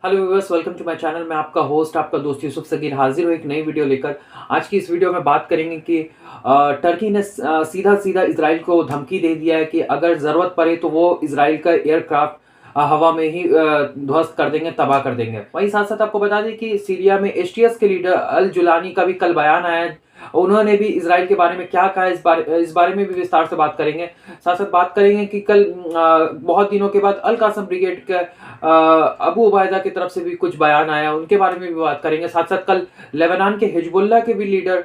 Hello viewers, welcome to my channel. मैं आपका host, आपका दोस्त यूसुफ सगीर हाजिर हूँ एक नई वीडियो लेकर। आज की इस वीडियो में बात करेंगे कि टर्की ने सीधा सीधा इसराइल को धमकी दे दिया है कि अगर ज़रूरत पड़े तो वो इसराइल का एयरक्राफ्ट हवा में ही ध्वस्त कर देंगे, तबाह कर देंगे। वहीं साथ साथ आपको बता दें कि सीरिया में एचटीएस के लीडर अल जुलानी का भी कल बयान आया है। उन्होंने भी इसराइल के बारे में क्या कहा, इस बारे में भी विस्तार से बात करेंगे। साथ साथ बात करेंगे कि कल बहुत दिनों के बाद अल कासम ब्रिगेड के अबू उबैदा की तरफ से भी कुछ बयान आया, उनके बारे में भी बात करेंगे। साथ साथ कल लेबनान के हिजबुल्लाह के भी लीडर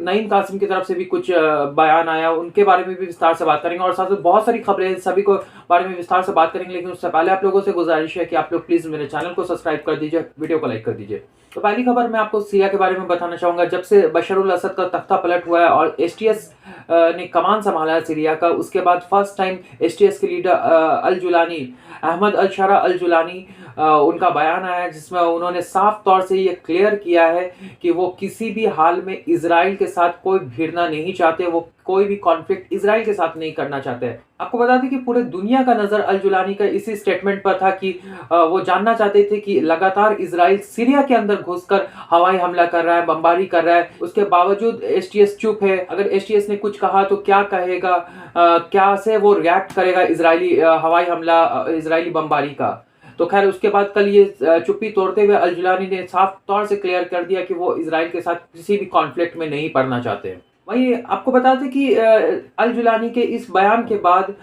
नईम कासिम की तरफ से भी कुछ बयान आया, उनके बारे में भी विस्तार से बात करेंगे। और साथ साथ बहुत सारी खबरें सभी को बारे में विस्तार से बात करेंगे, लेकिन उससे पहले आप लोगों से गुजारिश है कि आप लोग प्लीज मेरे चैनल को सब्सक्राइब कर दीजिए, वीडियो को लाइक कर दीजिए। तो पहली खबर मैं आपको सीरिया के बारे में बताना चाहूंगा। जब से बशर उल असद का तख्ता पलट हुआ है और एचटीएस ने कमान संभाला है सीरिया का, उसके बाद फर्स्ट टाइम एचटीएस के लीडर अल जुलानी, अहमद अल शरा अल जुलानी, उनका बयान आया है जिसमें उन्होंने साफ तौर से ये क्लियर किया है कि वो किसी भी हाल में इसराइल के साथ कोई भिड़ना नहीं चाहते, वो कोई भी कॉन्फ्लिक्ट इसराइल के साथ नहीं करना चाहते। आपको बता दें कि पूरे दुनिया का नजर अल जुलानी का इसी स्टेटमेंट पर था कि वो जानना चाहते थे कि लगातार इसराइल सीरिया के अंदर घुसकर हवाई हमला कर रहा है, बमबारी कर रहा है, उसके बावजूद एचटीएस चुप है। अगर एचटीएस ने कुछ कहा तो क्या कहेगा, क्या से वो रिएक्ट करेगा इसराइली हवाई हमला, इसराइली बमबारी का। तो खैर उसके बाद कल ये चुप्पी तोड़ते हुए अल जुलानी ने साफ तौर से क्लियर कर दिया कि वो इसराइल के साथ किसी भी कॉन्फ्लिक्ट में नहीं पड़ना चाहते। वहीं आपको बता दें कि अल जुलानी के इस बयान के बाद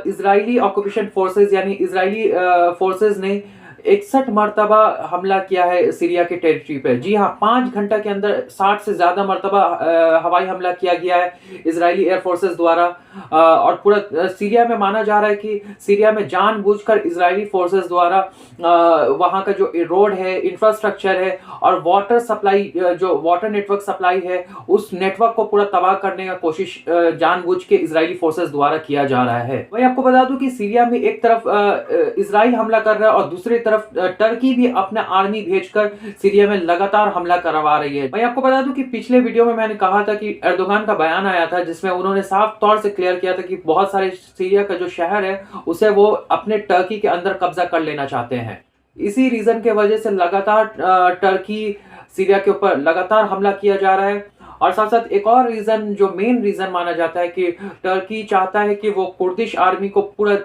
इजरायली ऑक्यूपेशन फोर्सेज यानी इजरायली फोर्सेज ने 61 मरतबा हमला किया है सीरिया के टेरिटरी पे। जी हाँ, 5 घंटा के अंदर 60 से ज्यादा मरतबा हवाई हमला किया गया है इजरायली एयरफोर्सेस द्वारा। और पूरा सीरिया में माना जा रहा है कि सीरिया में जानबूझकर इजरायली फोर्सेस द्वारा वहाँ का जो रोड है, इंफ्रास्ट्रक्चर है और वाटर सप्लाई, जो वाटर नेटवर्क सप्लाई है, उस नेटवर्क को पूरा तबाह करने का कोशिश जानबूझ के इजरायली फोर्सेस द्वारा किया जा रहा है। वही आपको बता दूं कि सीरिया में एक तरफ इजराइल हमला कर रहा है और दूसरी तरफ टर्की भी अपना आर्मी भेजकर सीरिया में लगातार हमला करवा रही है। मैं आपको बता दूं कि पिछले वीडियो में मैंने कहा था कि एर्दोगान का बयान आया था जिसमें उन्होंने साफ तौर से क्लियर किया था कि बहुत सारे सीरिया का जो शहर है उसे वो अपने टर्की के अंदर कब्जा कर लेना चाहते हैं। इसी रीजन के वजह से लगातार टर्की सीरिया के ऊपर लगातार हमला किया जा रहा है। और साथ साथ एक और रीजन, जो मेन रीजन माना जाता है कि टर्की चाहता है कि वो कुर्दिश आर्मी को पूरा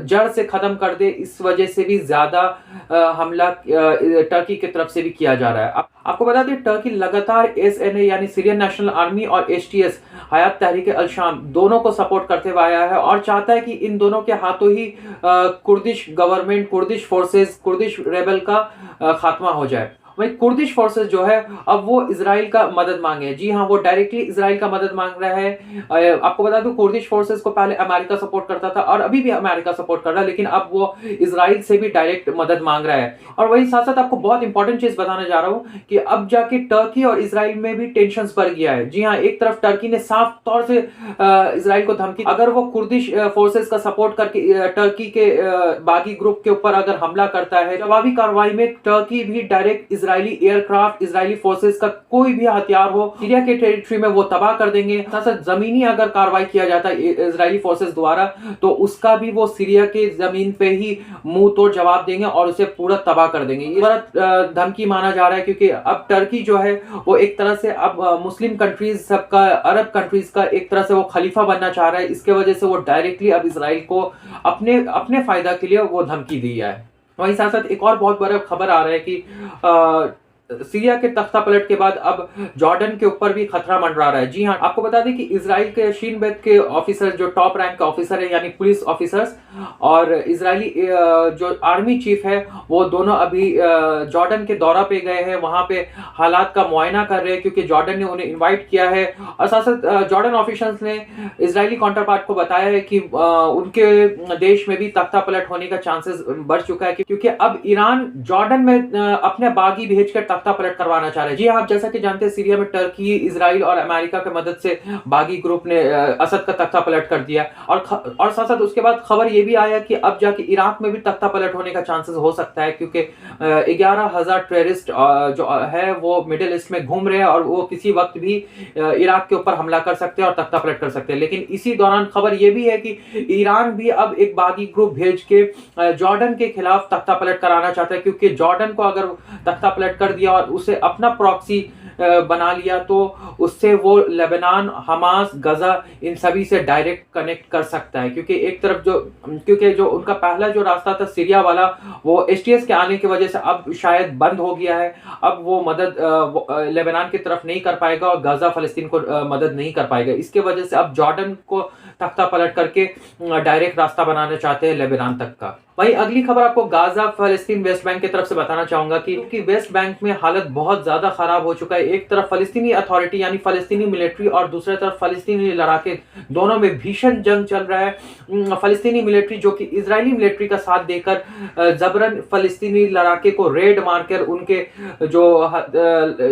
जड़ से खत्म कर दे, इस वजह से भी ज्यादा हमला टर्की की तरफ से भी किया जा रहा है। आपको बता दें टर्की लगातार एसएनए यानी सीरियन नेशनल आर्मी और एचटीएस हयात तहरीक अल शाम दोनों को सपोर्ट करते हुए आया है और चाहता है कि इन दोनों के हाथों ही Kurdish government, Kurdish forces, Kurdish rebel का खात्मा हो जाए। वही कुर्दिश फोर्सेस जो है अब वो इजराइल का मदद मांगे। जी हाँ, वो डायरेक्टली इजराइल का मदद मांग रहा है। आपको बता दूं कुर्दिश फोर्सेस को पहले अमेरिका सपोर्ट करता था और अभी भी अमेरिका सपोर्ट कर रहा है, लेकिन अब वो इजराइल से भी डायरेक्ट मदद मांग रहा है। और वही साथ साथ आपको बहुत इंपॉर्टेंट चीज बताने जा रहा हूँ कि अब जाके टर्की और इसराइल में भी टेंशन बढ़ गया है। जी हाँ, एक तरफ टर्की ने साफ तौर से इसराइल को धमकी, अगर वो कुर्दिश फोर्सेस का सपोर्ट करके टर्की के बागी ग्रुप के ऊपर अगर हमला करता है, जवाबी कार्रवाई में टर्की भी direct Israeli aircraft, Israeli forces का कोई भी हथियार हो सीरिया के टेरिटरी में वो तबाह कर देंगे। साथ साथ जमीनी अगर कार्रवाई किया जाता है इजरायली फोर्सेस द्वारा तो उसका भी वो सीरिया के जमीन पे ही मुंह तोड़ जवाब देंगे और उसे पूरा तबाह कर देंगे। ये बड़ा धमकी माना जा रहा है क्योंकि अब टर्की जो है वो एक तरह से अब मुस्लिम कंट्रीज सबका, अरब कंट्रीज का एक तरह से वो खलीफा बनना चाह रहा है। इसके वजह से वो डायरेक्टली अब इसराइल को अपने फायदा के लिए वो धमकी दी है। वहीं साथ साथ एक और बहुत बड़ा खबर आ रहा है कि सीरिया के तख्ता पलट के बाद अब जॉर्डन के ऊपर भी खतरा मंडरा रहा है। जी हाँ, आपको बता दें कि इजराइल के शीन बेत के ऑफिसर, जो टॉप रैंक के ऑफिसर है यानी पुलिस ऑफिसर्स, और इजरायली जो आर्मी चीफ है, वो दोनों अभी जॉर्डन के दौरा पे गए हैं, वहां पे हालात का मुआयना कर रहे हैं क्योंकि जॉर्डन ने उन्हें इन्वाइट किया है। और साथ साथ जॉर्डन ऑफिशियल्स ने इजरायली काउंटर पार्ट को बताया है कि उनके देश में भी तख्ता पलट होने का चांसेस बढ़ चुका है क्योंकि अब ईरान जॉर्डन में अपने बागी भेजकर तख्ता पलट करवाना चाह रहे हैं। जी हाँ, आप जैसा कि जानते हैं सीरिया में टर्की, इजराइल और अमेरिका की मदद से बागी ग्रुप ने असद का तख्ता पलट कर दिया और साथ साथ उसके बाद खबर ये भी आया कि अब जाके इराक में भी तख्ता पलट होने का चांसेस हो सकता है, क्योंकि 11,000 टेररिस्ट जो है वो मिडिल ईस्ट में घूम रहे हैं और वो किसी वक्त भी इराक के ऊपर हमला कर सकते हैं और तख्ता पलट कर सकते हैं। लेकिन इसी दौरान खबर ये भी है कि ईरान भी अब एक बागी ग्रुप भेज के जॉर्डन के खिलाफ तख्ता पलट कराना चाहता है, क्योंकि जॉर्डन को अगर तख्ता पलट कर दिया और उसे अपना प्रॉक्सी बना लिया तो उससे वो लेबनान, हमास, गजा इन सभी से डायरेक्ट कनेक्ट कर सकता है। क्योंकि जो उनका पहला जो रास्ता था सीरिया वाला, वो एसटीएस के आने की वजह से अब शायद बंद हो गया है। अब वो मदद लेबनान की तरफ नहीं कर पाएगा और गजा फलस्तीन को मदद नहीं कर पाएगा। इसके वजह से अब जॉर्डन को तख्ता पलट करके डायरेक्ट रास्ता बनाना चाहते हैं लेबनान तक का। वहीं अगली खबर आपको गाजा, फलस्तीन, वेस्ट बैंक की तरफ से बताना चाहूंगा कि वेस्ट बैंक में हालत बहुत ज्यादा खराब हो चुका है। एक तरफ फलस्तीनी अथॉरिटी यानी फलस्तीनी मिलिट्री और दूसरी तरफ फलस्तीनी लड़ाके, दोनों में भीषण जंग चल रहा है। फलस्तीनी मिलिट्री जो कि इजरायली मिलिट्री का साथ देकर जबरन फलस्तीनी लड़ाके को रेड मारकर उनके जो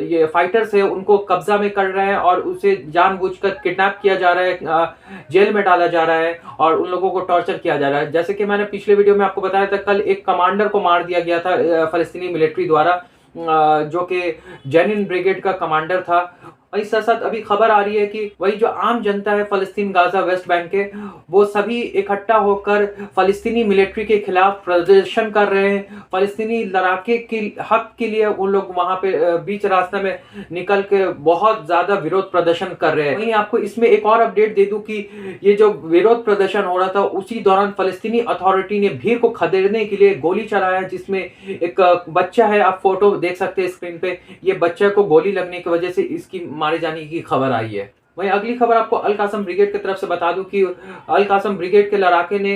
ये फाइटर्स है उनको कब्जा में कर रहे हैं और उसे जानबूझकर किडनैप किया जा रहा है, जेल में डाला जा रहा है और उन लोगों को टॉर्चर किया जा रहा है। जैसे कि मैंने पिछले वीडियो में आपको बताया था, कल एक कमांडर को मार दिया गया था फलस्तीनी मिलिट्री द्वारा, जो कि जेनिन ब्रिगेड का कमांडर था। इस साथ साथ अभी खबर आ रही है कि वही जो आम जनता है फलस्तीन, गाजा, वेस्ट बैंक के, वो सभी इकट्ठा होकर फलस्तीनी मिलिट्री के खिलाफ प्रदर्शन कर रहे हैं। फलस्तीनी लड़ाके के हक के लिए उन लोग वहां पे बीच रास्ते में निकल के बहुत ज्यादा विरोध प्रदर्शन कर रहे हैं। वहीं आपको इसमें एक और अपडेट दे दूं कि ये जो विरोध प्रदर्शन हो रहा था उसी दौरान फलस्तीनी अथॉरिटी ने भीड़ को खदेड़ने के लिए गोली चलाया, जिसमें एक बच्चा है, आप फोटो देख सकते हैं स्क्रीन पे। ये बच्चे को गोली लगने की वजह से इसकी मारे जाने की खबर आई है। वहीं अगली खबर आपको अल कासम ब्रिगेड की तरफ से बता दूं कि अल कासम ब्रिगेड के लड़ाके ने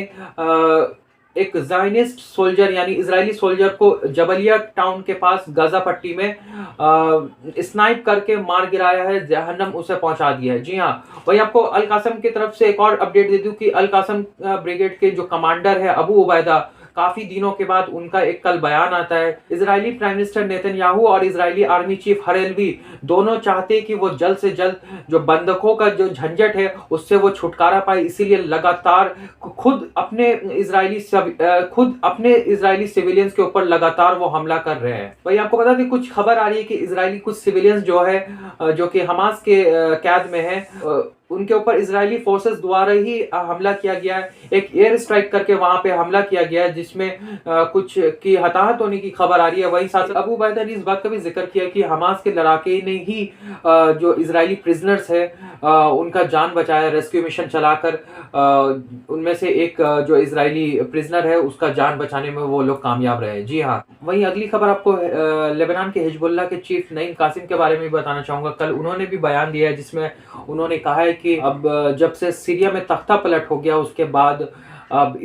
एक ज़ायनिस्ट सोल्जर यानी इजरायली सोल्जर को जबलिया टाउन के पास गाजा पट्टी में स्नाइप करके मार गिराया है, जहन्नम उसे पहुंचा दिया है। जी हाँ, वही आपको अल कासम की तरफ से एक और अपडेट दे दूं कि अल कासम ब्रिगेड के जो कमांडर है अबू उबैदा, काफी दिनों के बाद उनका एक कल बयान आता है। इजरायली प्राइम मिनिस्टर नेतन्याहू और इजरायली आर्मी चीफ हरेलवी दोनों चाहते हैं कि वो जल्द से जल्द जो बंधकों का जो झंझट है उससे वो छुटकारा पाए, इसीलिए लगातार खुद अपने इजरायली सिविलियंस के ऊपर लगातार वो हमला कर रहे हैं। भाई आपको बता दें, कुछ खबर आ रही है कि इजरायली कुछ सिविलियंस जो है जो कि हमास के कैद में है, उनके ऊपर इजरायली फोर्सेस द्वारा ही हमला किया गया है। एक एयर स्ट्राइक करके वहां पे हमला किया गया है, जिसमें कुछ की हताहत होने की खबर आ रही है। वहीं साथ अबू उबैदा ने इस बात का भी जिक्र किया कि हमास के लड़ाके ने ही जो इजरायली प्रिजनर्स है उनका जान बचाया, रेस्क्यू मिशन चलाकर उनमें से एक जो इजरायली प्रिजनर है उसका जान बचाने में वो लोग कामयाब रहे। जी हाँ, वहीं अगली खबर आपको लेबनान के हिजबुल्लाह के चीफ नईम कासिम के बारे में बताना चाहूंगा। कल उन्होंने भी बयान दिया है जिसमें उन्होंने कहा है कि अब जब से सीरिया में तख्ता पलट हो गया उसके बाद अब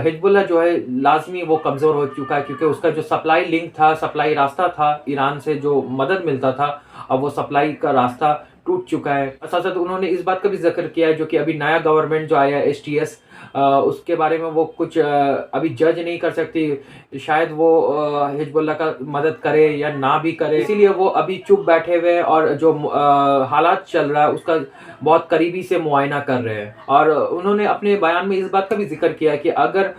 हिजबुल्लाह जो है लाजमी वो कमज़ोर हो चुका है, क्योंकि उसका जो सप्लाई लिंक था, सप्लाई रास्ता था, ईरान से जो मदद मिलता था, अब वो सप्लाई का रास्ता टूट चुका है। साथ साथ उन्होंने इस बात का भी जिक्र किया है जो कि अभी नया गवर्नमेंट जो आया है एसटीएस, उसके बारे में वो कुछ अभी जज नहीं कर सकती, शायद वो हिजबुल्लाह का मदद करे या ना भी करे, इसीलिए वो अभी चुप बैठे हुए और जो हालात चल रहा है उसका बहुत करीबी से मुआयना कर रहे हैं। और उन्होंने अपने बयान में इस बात का भी जिक्र किया कि अगर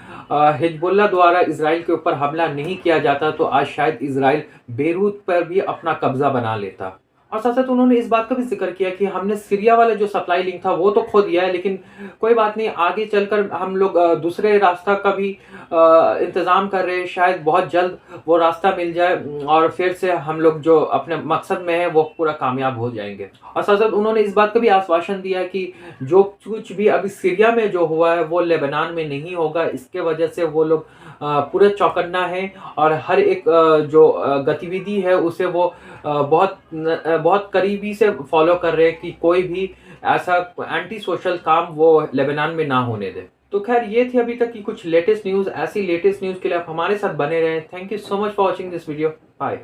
हिजबुल्लाह द्वारा इजराइल के ऊपर हमला नहीं किया जाता तो आज शायद इजराइल बेरूत पर भी अपना कब्जा बना लेता। और साथ साथ उन्होंने इस बात का भी जिक्र किया कि हमने सीरिया वाला जो सप्लाई लिंक था वो तो खो दिया है, लेकिन कोई बात नहीं, आगे चलकर हम लोग दूसरे रास्ता का भी इंतज़ाम कर रहे हैं, शायद बहुत जल्द वो रास्ता मिल जाए और फिर से हम लोग जो अपने मकसद में है वो पूरा कामयाब हो जाएंगे। और साथ साथ उन्होंने इस बात का भी आश्वासन दिया कि जो कुछ भी अभी सीरिया में जो हुआ है वो लेबनान में नहीं होगा। इसके वजह से वो लोग पूरे चौकन्ना है और हर एक जो गतिविधि है उसे वो बहुत करीबी से फॉलो कर रहे हैं कि कोई भी ऐसा एंटी सोशल काम वो लेबनान में ना होने दे। तो खैर ये थी अभी तक की कुछ लेटेस्ट न्यूज़। ऐसी लेटेस्ट न्यूज़ के लिए आप हमारे साथ बने रहें। Thank you so much for watching this video. Bye.